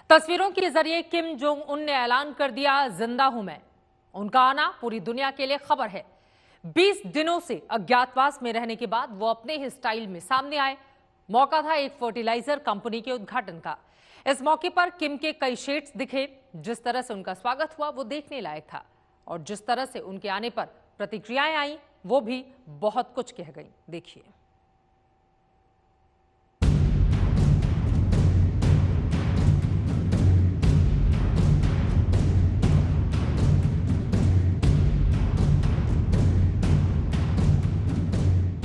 तस्वीरों के जरिए किम जोंग उन ने ऐलान कर दिया, जिंदा हूं मैं। उनका आना पूरी दुनिया के लिए खबर है। 20 दिनों से अज्ञातवास में रहने के बाद वो अपने ही स्टाइल में सामने आए। मौका था एक फर्टिलाइजर कंपनी के उद्घाटन का। इस मौके पर किम के कई शेड्स दिखे। जिस तरह से उनका स्वागत हुआ वो देखने लायक था, और जिस तरह से उनके आने पर प्रतिक्रियाएं आई वो भी बहुत कुछ कह गई। देखिए।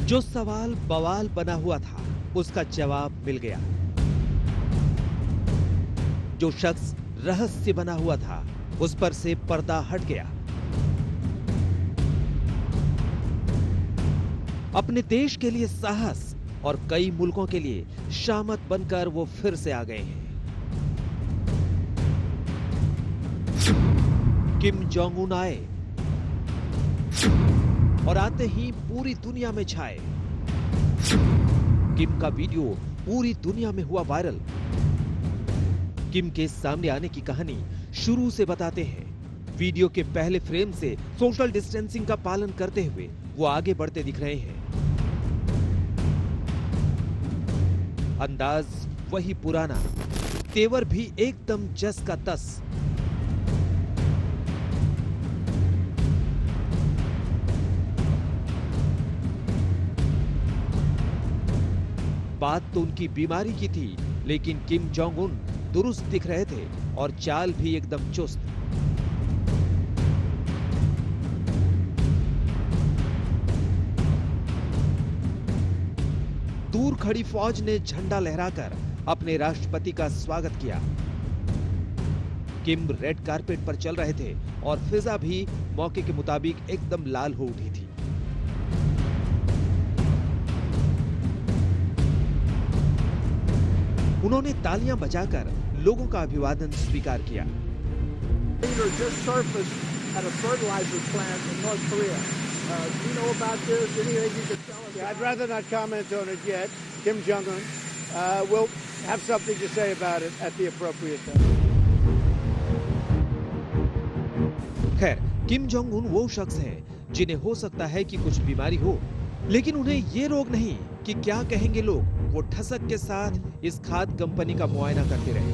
जो सवाल बवाल बना हुआ था उसका जवाब मिल गया। जो शख्स रहस्य बना हुआ था उस पर से पर्दा हट गया। अपने देश के लिए साहस और कई मुल्कों के लिए शामत बनकर वो फिर से आ गए हैं। किम जोंग उन आए और आते ही पूरी दुनिया में छाए। किम का वीडियो पूरी दुनिया में हुआ वायरल। किम के सामने आने की कहानी शुरू से बताते हैं। वीडियो के पहले फ्रेम से सोशल डिस्टेंसिंग का पालन करते हुए वो आगे बढ़ते दिख रहे हैं। अंदाज वही पुराना, तेवर भी एकदम जस का तस। बात तो उनकी बीमारी की थी, लेकिन किम जोंग उन दुरुस्त दिख रहे थे और चाल भी एकदम चुस्त। दूर खड़ी फौज ने झंडा लहराकर अपने राष्ट्रपति का स्वागत किया। किम रेड कारपेट पर चल रहे थे और फिजा भी मौके के मुताबिक एकदम लाल हो उठी थी। उन्होंने तालियां बजाकर लोगों का अभिवादन स्वीकार किया। I'd rather not comment on it yet. Kim Jong-un will have something to say about it at the appropriate time. खैर, किम जोंग उन वो शख्स हैं जिन्हें हो सकता है कि कुछ बीमारी हो, लेकिन उन्हें ये रोग नहीं कि क्या कहेंगे लोग। वो ठसक के साथ इस खाद कंपनी का मुआयना करते रहे।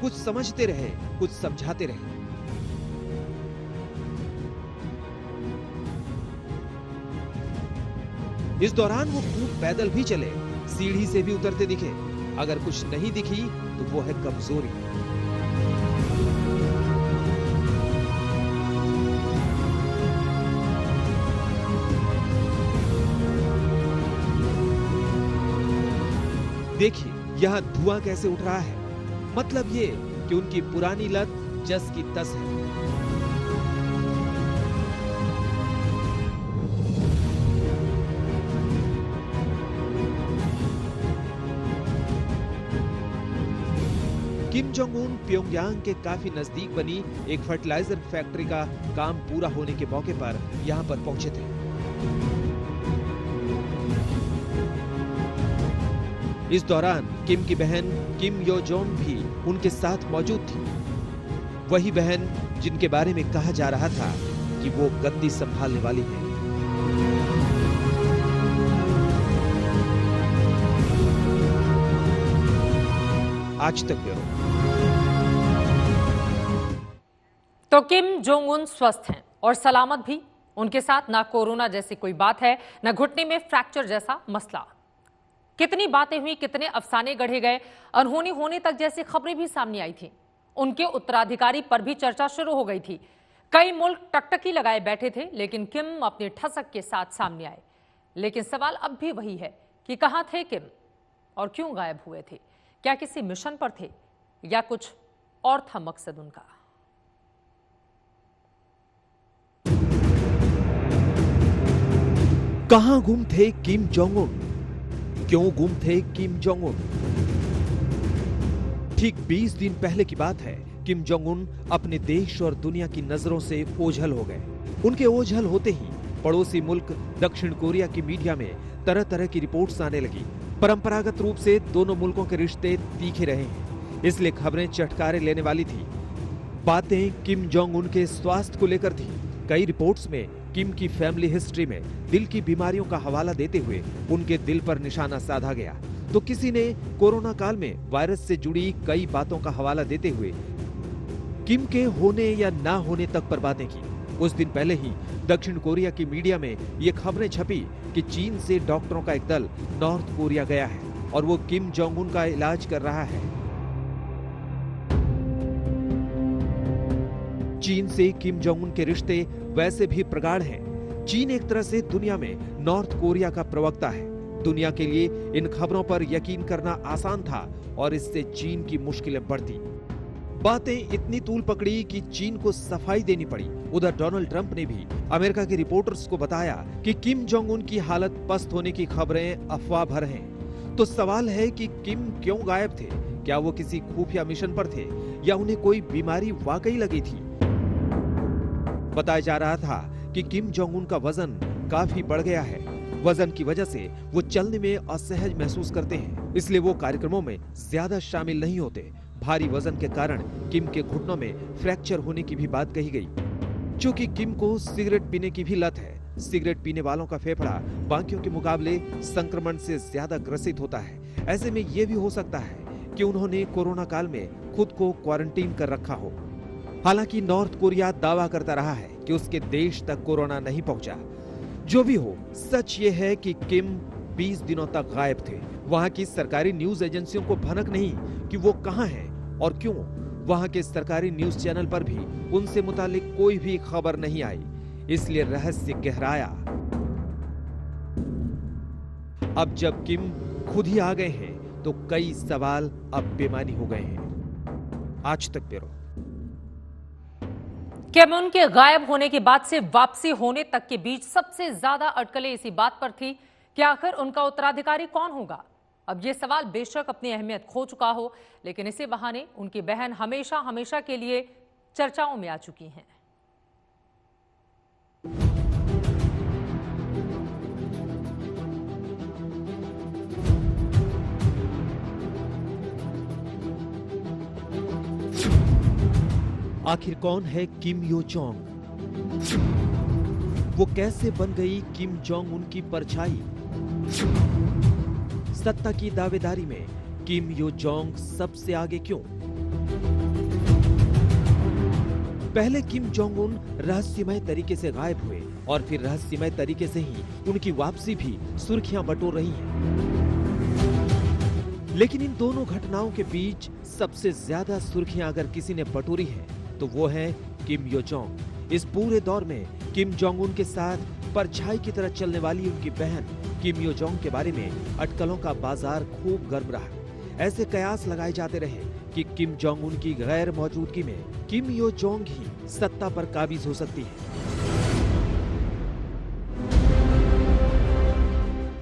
कुछ समझते रहे, कुछ समझाते रहे। इस दौरान वो खूब पैदल भी चले, सीढ़ी से भी उतरते दिखे। अगर कुछ नहीं दिखी तो वो है कमजोरी। देखिए यहां धुआं कैसे उठ रहा है। मतलब ये कि उनकी पुरानी लत जस की तस है। किम जोंग उन प्योंगयांग के काफी नजदीक बनी एक फर्टिलाइजर फैक्ट्री का काम पूरा होने के मौके पर यहां पर पहुंचे थे। इस दौरान किम की बहन किम यो जोंग भी उनके साथ मौजूद थी। वही बहन जिनके बारे में कहा जा रहा था कि वो गद्दी संभालने वाली है। आज तक ब्यूरो। तो किम जोंग उन स्वस्थ हैं और सलामत भी। उनके साथ ना कोरोना जैसी कोई बात है, ना घुटने में फ्रैक्चर जैसा मसला। कितनी बातें हुई, कितने अफसाने गढ़े गए, अनहोनी होने तक जैसी खबरें भी सामने आई थी। उनके उत्तराधिकारी पर भी चर्चा शुरू हो गई थी। कई मुल्क टकटकी लगाए बैठे थे, लेकिन किम अपने ठसक के साथ सामने आए। लेकिन सवाल अब भी वही है कि कहां थे किम और क्यों गायब हुए थे? क्या किसी मिशन पर थे या कुछ और था मकसद उनका? कहां गुम थे किम जोंग उन? क्यों गुम थे किम जोंग उन? ठीक 20 दिन पहले की बात है। किम जोंग उन अपने देश और दुनिया की नजरों से ओझल हो गए। उनके ओझल होते ही पड़ोसी मुल्क दक्षिण कोरिया की मीडिया में तरह तरह की रिपोर्ट्स आने लगी। परंपरागत रूप से दोनों मुल्कों के रिश्ते तीखे रहे हैं, इसलिए खबरें चटकारे लेने वाली थी। बातें किम जोंग उन के स्वास्थ्य को लेकर थी। कई रिपोर्ट्स में किम की फैमिली हिस्ट्री में दिल की बीमारियों का हवाला देते हुए उनके दिल पर निशाना साधा गया, तो किसी ने कोरोना काल में वायरस से जुड़ी कई बातों का हवाला देते हुए किम के होने या ना होने तक पर बातें की। उस दिन पहले ही दक्षिण कोरिया की मीडिया में ये खबरें छपी कि चीन से डॉक्टरों का एक दल नॉर्थ कोरिया गया है और वो किम जोंग उन का इलाज कर रहा है। चीन से किम जोंग उन के रिश्ते वैसे भी प्रगाढ़ हैं। चीन एक तरह से दुनिया में नॉर्थ कोरिया का प्रवक्ता है। दुनिया के लिए इन खबरों पर यकीन करना आसान था और इससे चीन की मुश्किलें बढ़ती। बातें इतनी तूल पकड़ी कि चीन को सफाई देनी पड़ी। उधर डोनाल्ड ट्रंप ने भी अमेरिका के रिपोर्टर्स को बताया कि किम जोंग उन की हालत पस्त होने की खबरें अफवाह भर हैं। तो सवाल है कि किम क्यों गायब थे? क्या वो किसी खुफिया मिशन पर थे या उन्हें कोई बीमारी वाकई लगी थी? बताया जा रहा था कि किम जोंग उन का वजन काफी बढ़ गया है। वजन की वजह से वो चलने में असहज महसूस करते हैं, इसलिए वो कार्यक्रमों में ज्यादा शामिल नहीं होते। भारी वजन के कारण किम के घुटनों में फ्रैक्चर होने की भी बात कही गई। चूंकि किम को सिगरेट पीने की भी लत है। सिगरेट पीने वालों का फेफड़ा बाकियों के मुकाबले संक्रमण से ज्यादा ग्रसित होता है। ऐसे में यह भी हो सकता है कि उन्होंने कोरोना काल में खुद को क्वारंटीन कर रखा हो। हालांकि नॉर्थ कोरिया दावा करता रहा है कि उसके देश तक कोरोना नहीं पहुंचा। जो भी हो, सच ये है कि किम 20 दिनों तक गायब थे। वहां की सरकारी न्यूज एजेंसियों को भनक नहीं कि वो कहां हैं और क्यों। वहां के सरकारी न्यूज चैनल पर भी उनसे मुतालिक कोई भी खबर नहीं आई, इसलिए रहस्य गहराया। अब जब किम खुद ही आ गए हैं तो कई सवाल अब बेमानी हो गए हैं। आज तक ब्यूरो। किम उनके गायब होने के बाद से वापसी होने तक के बीच सबसे ज्यादा अटकलें इसी बात पर थी कि आखिर उनका उत्तराधिकारी कौन होगा। अब यह सवाल बेशक अपनी अहमियत खो चुका हो, लेकिन इसी बहाने उनकी बहन हमेशा हमेशा के लिए चर्चाओं में आ चुकी हैं। आखिर कौन है किम यो जोंग? वो कैसे बन गई किम जोंग उन की परछाई? सत्ता की दावेदारी में किम यो जोंग सबसे आगे क्यों? पहले किम जोंग उन रहस्यमय तरीके से गायब हुए और फिर रहस्यमय तरीके से ही उनकी वापसी भी सुर्खियां बटोर रही हैं। लेकिन इन दोनों घटनाओं के बीच सबसे ज्यादा सुर्खियां अगर किसी ने बटोरी है तो वो है किम यो जोंग। इस पूरे दौर में किम जोंग उन के साथ परछाई की तरह चलने वाली उनकी बहन किम यो जोंग के बारे में अटकलों का बाजार खूब गर्म रहा। ऐसे कयास लगाए जाते रहे कि किम जोंग उन की गैर मौजूदगी में किम यो जोंग ही सत्ता पर काबिज हो सकती है।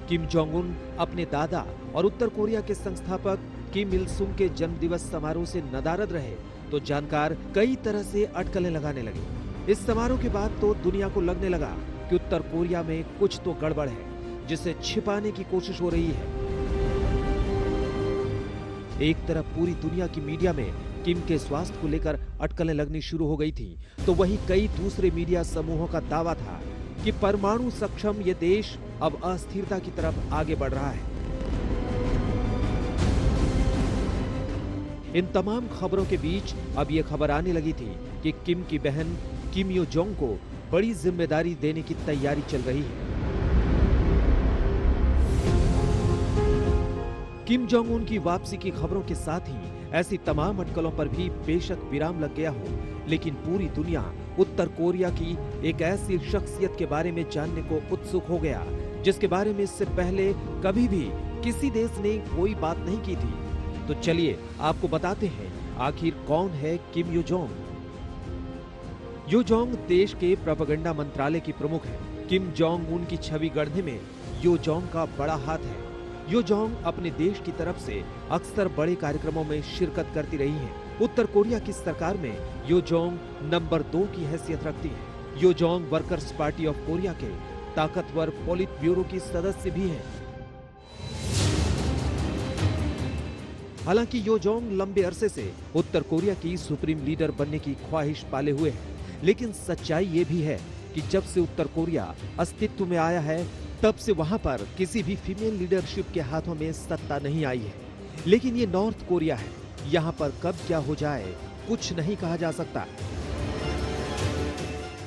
किम जोंग उन अपने दादा और उत्तर कोरिया के संस्थापक किम इल सुंग के जन्मदिवस समारोह से नदारद रहे तो जानकार कई तरह से अटकलें लगाने लगे। इस समारोह के बाद तो दुनिया को लगने लगा कि उत्तर कोरिया में कुछ तो गड़बड़ है, जिसे छिपाने की कोशिश हो रही है। एक तरफ पूरी दुनिया की मीडिया में किम के स्वास्थ्य को लेकर अटकलें लगनी शुरू हो गई थी, तो वहीं कई दूसरे मीडिया समूहों का दावा था कि परमाणु सक्षम ये देश अब अस्थिरता की तरफ आगे बढ़ रहा है। इन तमाम खबरों के बीच अब यह खबर आने लगी थी कि किम की बहन किम यो जोंग को बड़ी जिम्मेदारी देने की तैयारी चल रही है। किम जोंग उन की वापसी की खबरों के साथ ही ऐसी तमाम अटकलों पर भी बेशक विराम लग गया हो, लेकिन पूरी दुनिया उत्तर कोरिया की एक ऐसी शख्सियत के बारे में जानने को उत्सुक हो गया जिसके बारे में इससे पहले कभी भी किसी देश ने कोई बात नहीं की थी। तो चलिए आपको बताते हैं आखिर कौन है किम यो जोंग। यो जोंग देश के प्रोपेगेंडा मंत्रालय की प्रमुख है। किम जोंग उन की छवि गढ़ने में यो जोंग का बड़ा हाथ है। यो जोंग अपने देश की तरफ से अक्सर बड़े कार्यक्रमों में शिरकत करती रही हैं। उत्तर कोरिया की सरकार में यो जोंग नंबर 2 की हैसियत रखती है। Yo Jong workers party of Korea के ताकतवर पोलित ब्यूरो की सदस्य भी हैं। हालांकि यो जोंग लंबे अरसे से उत्तर कोरिया की सुप्रीम लीडर बनने की ख्वाहिश पाले हुए हैं, लेकिन सच्चाई ये भी है कि जब से उत्तर कोरिया अस्तित्व में आया है तब से वहां पर किसी भी फीमेल लीडरशिप के हाथों में सत्ता नहीं आई है। लेकिन ये नॉर्थ कोरिया है, यहाँ पर कब क्या हो जाए कुछ नहीं कहा जा सकता।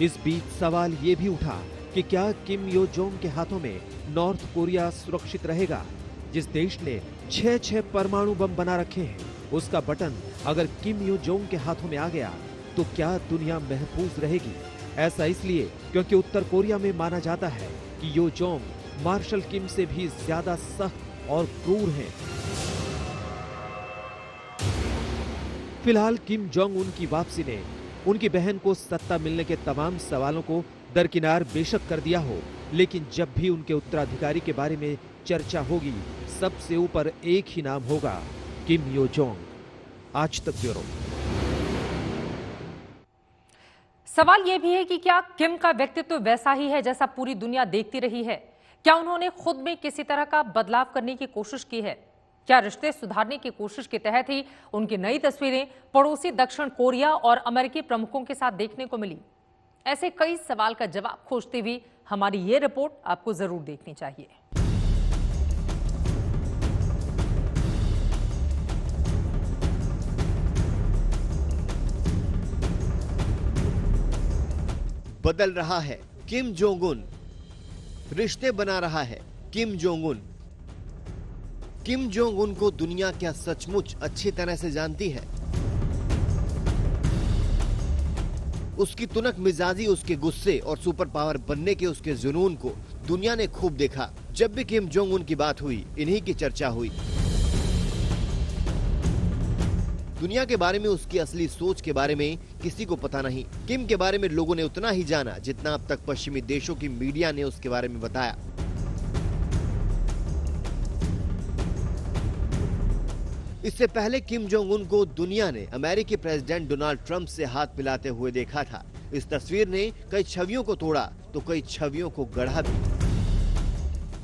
इस बीच सवाल ये भी उठा कि क्या किम यो जोंग के हाथों में नॉर्थ कोरिया सुरक्षित रहेगा? जिस देश ने 6 परमाणु बम बना रखे हैं, उसका बटन अगर किम यो जोंग के हाथों में आ गया तो क्या दुनिया महफूज रहेगी? ऐसा इसलिए क्योंकि उत्तर कोरिया में माना जाता है कि यो जोंग मार्शल किम से भी ज्यादा सख्त और क्रूर हैं। फिलहाल किम जोंग उन की वापसी ने उनकी बहन को सत्ता मिलने के तमाम सवालों को दरकिनार बेशक कर दिया हो, लेकिन जब भी उनके उत्तराधिकारी के बारे में चर्चा होगी, सबसे ऊपर एक ही नाम होगा, किम यो जोंग। आज तक ब्यूरो। सवाल यह भी है कि क्या किम का व्यक्तित्व वैसा ही है जैसा पूरी दुनिया देखती रही है? क्या उन्होंने खुद में किसी तरह का बदलाव करने की कोशिश की है? क्या रिश्ते सुधारने की कोशिश के तहत ही उनकी नई तस्वीरें पड़ोसी दक्षिण कोरिया और अमेरिकी प्रमुखों के साथ देखने को मिली? ऐसे कई सवाल का जवाब खोजते हुए हमारी ये रिपोर्ट आपको जरूर देखनी चाहिए। बदल रहा है किम जोंग उन, रिश्ते बना रहा है Kim Jong Un. Kim Jong Un को दुनिया क्या सचमुच अच्छी तरह से जानती है? उसकी तुनक मिजाजी, उसके गुस्से और सुपर पावर बनने के उसके जुनून को दुनिया ने खूब देखा। जब भी किम जोंग उन की बात हुई, इन्हीं की चर्चा हुई। दुनिया के बारे में, उसकी असली सोच के बारे में किसी को पता नहीं। किम के बारे में लोगों ने उतना ही जाना जितना अब तक पश्चिमी देशों की मीडिया ने उसके बारे में बताया। इससे पहले किम जोंग उन को दुनिया ने अमेरिकी प्रेसिडेंट डोनाल्ड ट्रंप से हाथ मिलाते हुए देखा था। इस तस्वीर ने कई छवियों को तोड़ा तो कई छवियों को गढ़ा भी।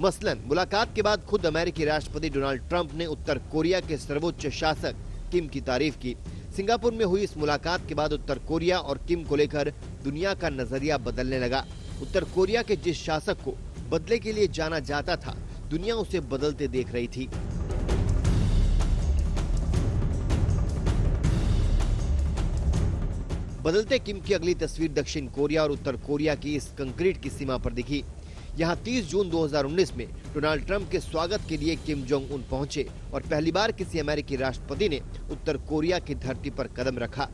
मसलन मुलाकात के बाद खुद अमेरिकी राष्ट्रपति डोनाल्ड ट्रंप ने उत्तर कोरिया के सर्वोच्च शासक किम की तारीफ की। सिंगापुर में हुई इस मुलाकात के बाद उत्तर कोरिया और किम को लेकर दुनिया का नजरिया बदलने लगा। उत्तर कोरिया के जिस शासक को बदले के लिए जाना जाता था, दुनिया उसे बदलते देख रही थी। बदलते किम की अगली तस्वीर दक्षिण कोरिया और उत्तर कोरिया की इस कंक्रीट की सीमा पर दिखी। यहाँ 30 जून 2019 में डोनाल्ड ट्रंप के स्वागत के लिए किम जोंग उन पहुंचे और पहली बार किसी अमेरिकी राष्ट्रपति ने उत्तर कोरिया की धरती पर कदम रखा।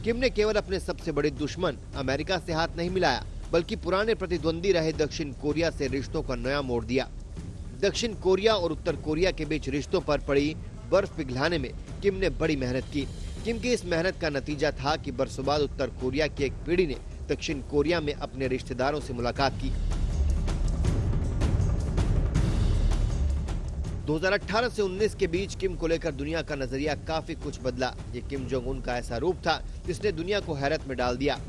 किम ने केवल अपने सबसे बड़े दुश्मन अमेरिका से हाथ नहीं मिलाया, बल्कि पुराने प्रतिद्वंदी रहे दक्षिण कोरिया से रिश्तों का नया मोड़ दिया। दक्षिण कोरिया और उत्तर कोरिया के बीच रिश्तों पर पड़ी बर्फ पिघलाने में किम ने बड़ी मेहनत की। किम की इस मेहनत का नतीजा था कि बरसों बाद उत्तर कोरिया की एक पीढ़ी ने दक्षिण कोरिया में अपने रिश्तेदारों से मुलाकात की। 2018 से 19 के बीच किम को लेकर दुनिया का नजरिया काफी कुछ बदला। ये किम जोंग उन का ऐसा रूप था जिसने दुनिया को हैरत में डाल दिया।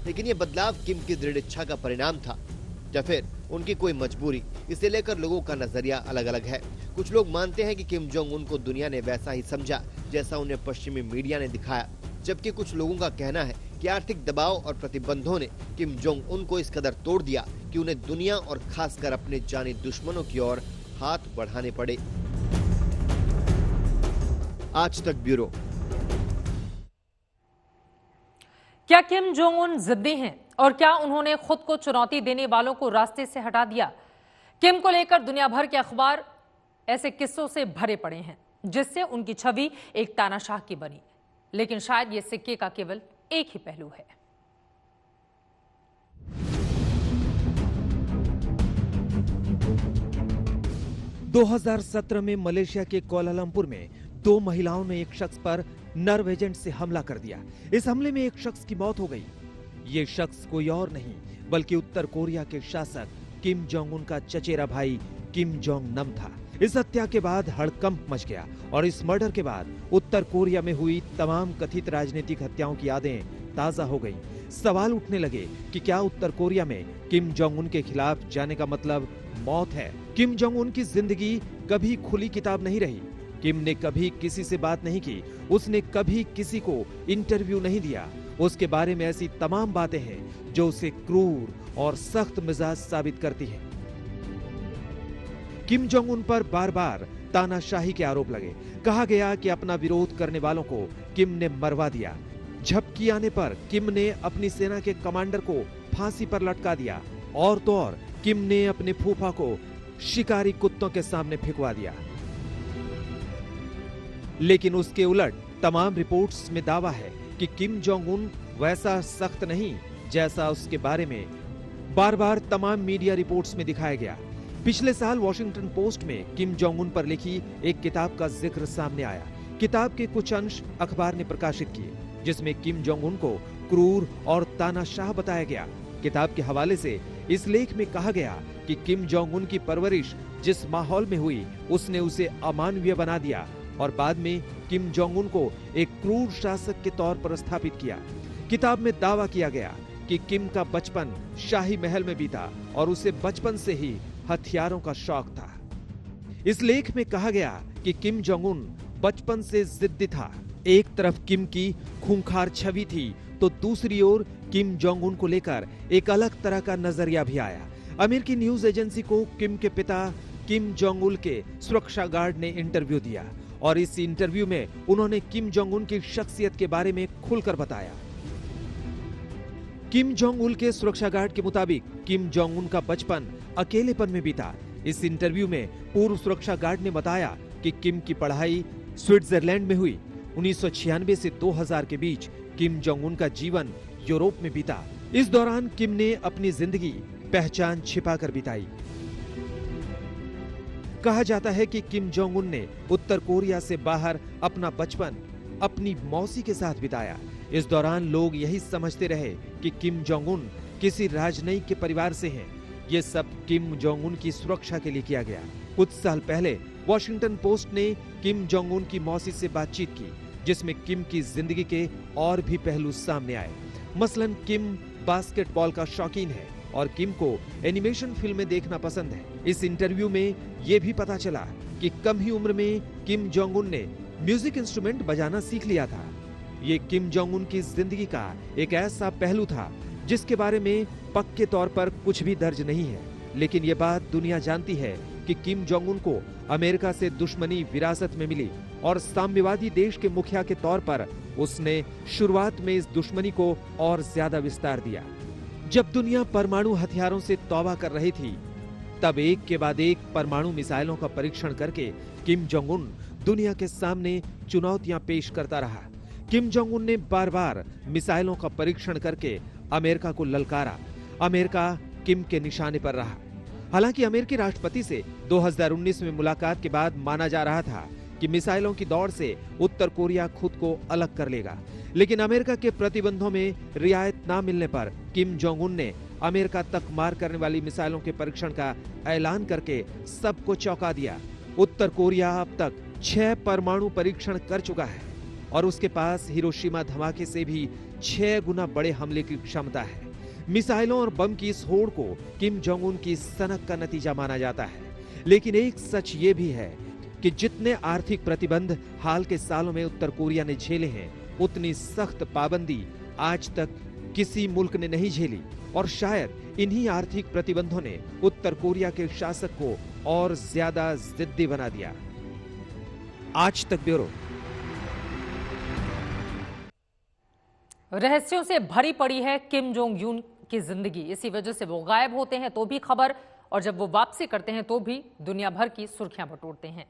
लेकिन ये बदलाव किम की दृढ़ इच्छा का परिणाम था या फिर उनकी कोई मजबूरी? इसे लेकर लोगों का नजरिया अलग अलग है। कुछ लोग मानते हैं कि किम जोंग उन को दुनिया ने वैसा ही समझा जैसा उन्हें पश्चिमी मीडिया ने दिखाया, जबकि कुछ लोगों का कहना है कि आर्थिक दबाव और प्रतिबंधों ने किम जोंग उन को इस कदर तोड़ दिया कि उन्हें दुनिया और खासकर अपने जानी दुश्मनों की ओर हाथ बढ़ाने पड़े। आज तक ब्यूरो। क्या किम जोंग उन जिद्दी हैं और क्या उन्होंने खुद को चुनौती देने वालों को रास्ते से हटा दिया? किम को लेकर दुनिया भर के अखबार ऐसे किस्सों से भरे पड़े हैं जिससे उनकी छवि एक तानाशाह की बनी। लेकिन शायद ये सिक्के का केवल एक ही पहलू है। दो 2017 में मलेशिया के कोलालंपुर में 2 महिलाओं ने एक शख्स पर नर्व एजेंट से हमला कर दिया। इस हमले में एक शख्स की मौत हो गई। ये शख्स कोई और नहीं बल्कि उत्तर कोरिया के शासक किम जोंग उन का चचेरा भाई किम जोंग नम था। इस हत्या के बाद हड़कंप मच गया और इस मर्डर के बाद उत्तर कोरिया में हुई तमाम कथित राजनीतिक हत्याओं की यादें ताजा हो गईं। सवाल उठने लगे कि क्या उत्तर कोरिया में किम जोंग उन के खिलाफ जाने का मतलब मौत है। किम जोंग उन की जिंदगी कभी खुली किताब नहीं रही। किम ने कभी किसी से बात नहीं की, उसने कभी किसी को इंटरव्यू नहीं दिया। उसके बारे में ऐसी तमाम बातें हैं जो उसे क्रूर और सख्त मिजाज साबित करती हैं। किम जोंग उन पर बार बार तानाशाही के आरोप लगे। कहा गया कि अपना विरोध करने वालों को किम ने मरवा दिया। झपकी आने पर किम ने अपनी सेना के कमांडर को फांसी पर लटका दिया और तो और किम ने अपने फूफा को शिकारी कुत्तों के सामने फेंकवा दिया। लेकिन उसके उलट तमाम रिपोर्ट्स में दावा है कि किम जोंग उन वैसा सख्त नहीं जैसा उसके बारे में बार बार तमाम मीडिया रिपोर्ट्स में दिखाया गया। पिछले साल वॉशिंगटन पोस्ट में किम जोंग उन पर लिखी एक किताब का जिक्र सामने आया। किताब के कुछ अंश अखबार ने प्रकाशित किए जिसमें किम जोंग उन को क्रूर और तानाशाह बताया गया। किताब के हवाले से इस लेख में कहा गया कि किम जोंग उन की परवरिश जिस माहौल में हुई उसने उसे अमानवीय बना दिया और बाद में किम जोंग उन को एक क्रूर शासक के तौर पर स्थापित किया। किताब में दावा किया गया कि किम का बचपन शाही महल में बीता और उसे बचपन से ही हथियारों का शौक था। इस लेख में कहा गया कि किम जोंग उन बचपन से जिद्दी था। एक तरफ किम की खूंखार छवि थी तो दूसरी ओर किम जोंग उन को लेकर एक अलग तरह का नजरिया भी आया। अमेरिकी न्यूज एजेंसी को किम के पिता किम जोंग उल के सुरक्षा गार्ड ने इंटरव्यू दिया और इस इंटरव्यू में उन्होंने किम जोंग उन की शख्सियत के बारे में खुलकर बताया। किम जोंग उल के सुरक्षा गार्ड के मुताबिक किम जोंग उन का बचपन अकेलेपन में बीता। इस इंटरव्यू में पूर्व सुरक्षा गार्ड ने बताया कि किम की पढ़ाई स्विट्जरलैंड में हुई। 1996 से 2000 के बीच किम जोंग उन का जीवन यूरोप में बीता। इस दौरान किम ने अपनी जिंदगी पहचान छिपाकर बिताई। कहा जाता है कि किम जोंग उन ने उत्तर कोरिया से बाहर अपना बचपन अपनी मौसी के साथ बिताया। इस दौरान लोग यही समझते रहे कि किम जोंग उन किसी राजनयिक के परिवार से हैं। ये सब किम जोंग उन की सुरक्षा के लिए किया गया। कुछ साल पहले वॉशिंगटन पोस्ट ने किम जोंग उन की मौसी से बातचीत की जिसमें किम की जिंदगी के और भी पहलू सामने आए। मसलन किम बास्केटबॉल का शौकीन है और किम को एनिमेशन फिल्में देखना पसंद है। इस इंटरव्यू में यह भी पता चला कि कम ही उम्र में किम जोंग उन ने म्यूजिक इंस्ट्रूमेंट बजाना सीख लिया था। ये किम जोंग उन की जिंदगी का एक ऐसा पहलू था जिसके बारे में पक्के तौर पर कुछ भी दर्ज नहीं है, लेकिन ये बात दुनिया जानती है कि किम जोंग उन को अमेरिका से दुश्मनी विरासत में मिली और साम्यवादी देश के मुखिया के तौर पर उसने शुरुआत में इस दुश्मनी को और ज्यादा विस्तार दिया। जब दुनिया परमाणु हथियारों से तौबा कर रही थी तब एक के बाद एक परमाणु मिसाइलों का परीक्षण करके किम जोंग उन दुनिया के सामने चुनौतियां पेश करता रहा। किम जोंग उन ने बार बार मिसाइलों का परीक्षण करके अमेरिका को ललकारा। अमेरिका किम के निशाने पर रहा। हालांकि अमेरिकी राष्ट्रपति से 2019 में मुलाकात के बाद माना जा रहा था कि मिसाइलों की दौड़ से उत्तर कोरिया खुद को अलग कर लेगा, लेकिन अमेरिका के प्रतिबंधों में रियायत न मिलने पर किम जोंग उन ने अमेरिका तक मार करने वाली मिसाइलों के परीक्षण का ऐलान करके सबको चौंका दिया। उत्तर कोरिया अब तक 6 परमाणु परीक्षण कर चुका है और उसके पास हिरोशिमा धमाके से भी 6 गुना बड़े हमले की क्षमता है। मिसाइलों और बम की इस होड़ को किम जोंग उन की सनक का नतीजा माना जाता है। लेकिन एक सच ये भी है कि जितने आर्थिक प्रतिबंध हाल के सालों में उत्तर कोरिया ने झेले हैं, उतनी सख्त पाबंदी आज तक किसी मुल्क ने नहीं झेली और शायद इन्हीं आर्थिक प्रतिबंधों ने उत्तर कोरिया के शासक को और ज्यादा जिद्दी बना दिया। आज तक ब्यूरो। रहस्यों से भरी पड़ी है किम जोंग यून की जिंदगी। इसी वजह से वो गायब होते हैं तो भी खबर, और जब वो वापसी करते हैं तो भी दुनिया भर की सुर्खियां बटोरते हैं।